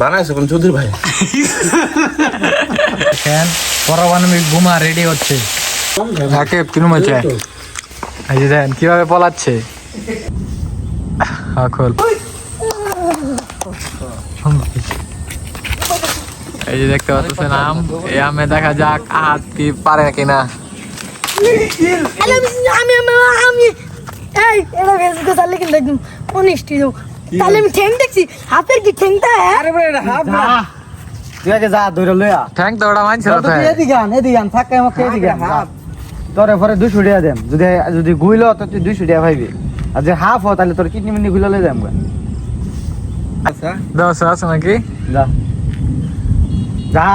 বানাইছে কোন চৌধুরী ভাই দেখেন পারমাণবিক বোমা রেডি হচ্ছে। ঢাকে কিরম হচ্ছে এই যে দেখেন কিভাবে পলাচ্ছে। খোল এই যে দেখতে পাচ্ছেন আম, এই আমে দেখা যাক হাত কি পারে কিনা। আমি এই এটা ফেসবুকে চাললে কিন্তু একদম অনেস্টি দাও তাহলে আমি ঠ্যাং দেখছি হাতের কি ঠ্যাংটা আরে বড় এটা হাফ না তুই আগে যা ধরে লয়া ঠ্যাং তো ওটা মানছিল তো এদিকে আন থাকা আমাকে এদিকে আন তোরে পরে 200 টাকা দেম যদি গুইলো তো তুই 200 টাকা পাইবি আর যে হাফ হয় তাহলে তোর কিডনি মিডনি গুইলো লই যাম গা। আচ্ছা দশ আছে নাকি যা যা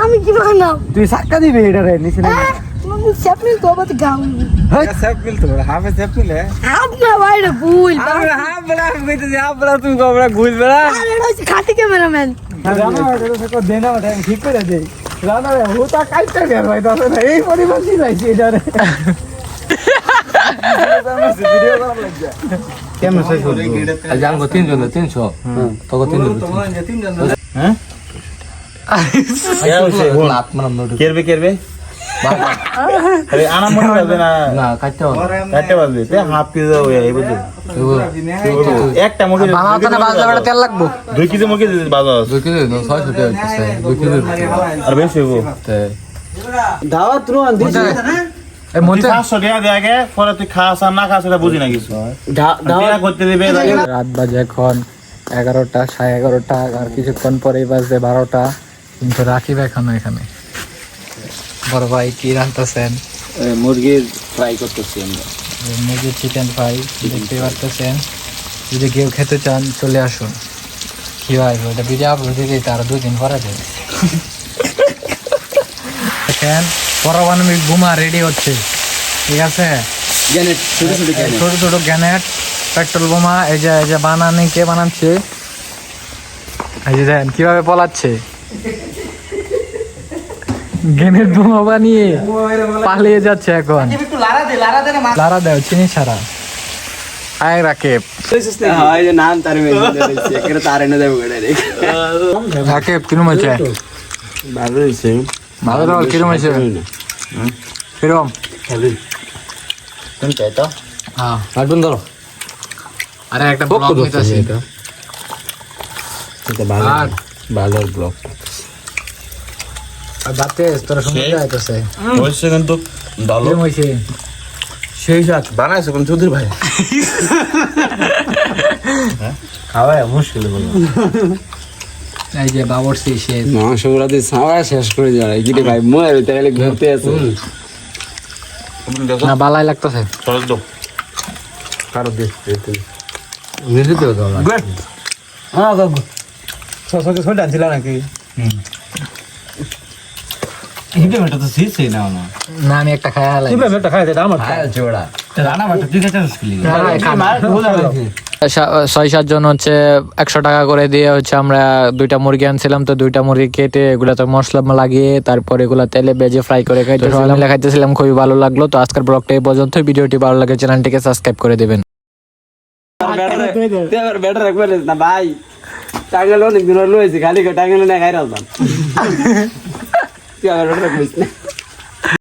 আমি কি বানাও তুই সাক্কা দিবি এটা রে নিচে না আমি স্যাপমিল তো আবার গাও সেফ মিল তো হাফে সেফ মিল হে আপনার বাইরে ভুল আমরা হাফ বলা কইতে যে হাফ বলা তুমি কবরা গুইল বলা আরে এটা হচ্ছে খাঁটি ক্যামেরাম্যান জানা এটা তো দেনা ওটা ঠিক করে দে জানা রে হুতা কাইতে গেল ভাই দাদা না এই পরিমাণই লাইছি এটা রে ভিডিও করা লাগছে কেমন শেষ হলো জানবো 300 তোকে 300 হ্যাঁ কেরবে আরে আনা মনে হবে না না কাটতে বাজবে তে হাফ কেজি হয়ে এই বুঝছো একটা মুরগি বানাতে না বাজলে বেটা তেল লাগবো 2 কেজি মুরগি বাজাও 2 কেজি না 600 টাকা হইছে 2 কেজি আর বেশি হইবো দাওয়াত রোন দিছি এই মধ্যে 500 টাকা দেয়া আগে পরে তুই খাস আর না খাস এটা বুঝি না কিছু দাওয়াত করতে দিবে রাত বাজে এখন 11টা 11:30 আর কিছুক্ষণ পরেই বাজবে 12টা, কিন্তু রাকিব এখনো এখানে। বড় ভাই কি রান্তাছেন? মুরগির ফ্রাই করতেছি আমরা। মুরগির চিকেন ফ্রাই দেখতে পারতেছেন। যদি কেউ খেতে চান চলে আসুন। কি ভাই ওটা ভিডিও আপলোড দিয়ে দিতে আরো 2 দিন পরে দেবে। দেখেন পারমাণবিক বোমা রেডি হচ্ছে, ঠিক আছে? গ্যানেট ছোট ছোট গ্যানেট পেট্রোল বোমা। এই যে বানানি কে বানাচ্ছে, এই যে দেখেন কিভাবে পলাচ্ছে। গ্যানেট বোমা বানিয়ে পালিয়ে যাচ্ছে এখন। একটু লারা দে না লারা দেও চিনি ছাড়া। আয় রাকিব, হ্যাঁ এই যে নাম তার মেনে দিয়েছে একের তার এনে দেব ডাইরেক্ট। রাকিব কিরম হয়েছে? ভালো হইছে। ভালো লাগল। কিরম হয়েছে? কিরম? কোন চাইতো? হ্যাঁ কাটুন ধরো। আরে একটা ব্লগ নিতেছি। এটা ভালো আর ভালো ব্লগ। আর বাতে তোর সঙ্গে যাইতেছে। হইছে কিন্তু ডালো কিরম হয়েছে? সেই সাথ বানাইছে কোন চৌধুরী ভাই খাওয়া মুশকিল বলো এই যে বাবরসি শেফ। মাংস গুলা দিয়ে সাওয়া শেষ করে যায় কি রে ভাই মরে তাহলে ঘুরতে আছে। না বালাই লাগতেছে। চল দো কারো দেখ নিজে তো দাও গুড হ্যাঁ গো সসকে সব ডান্সিলা নাকি হিটে মেটা তো সিসে না না না আমি একটা খায়া লাই। হিটে মেটা খাইতে দাম খায় জোড়া রানা বাটা তুই কেটে মুশকিল মার 6-7 জন হচ্ছে 100 টাকা করে দিয়ে হচ্ছে আমরা 2টা মুরগি আনছিলাম। তো 2টা মুরগি কেটে এগুলাতে মশলা লাগিয়ে তারপর এগুলা তেলে ভেজে ফ্রাই করে খাইতেছিলাম। খুবই ভালো লাগলো। তো আজকের ব্লগটা এই পর্যন্ত। ভিডিওটি ভালো লাগে চ্যানেলটিকে সাবস্ক্রাইব করে দিবেন। বেটার একবার না ভাই টাঙ্গালো অনেক দিন লইছি খালি টাঙ্গালো না খাই রাখতাম তুই আবার বেটার কইস না।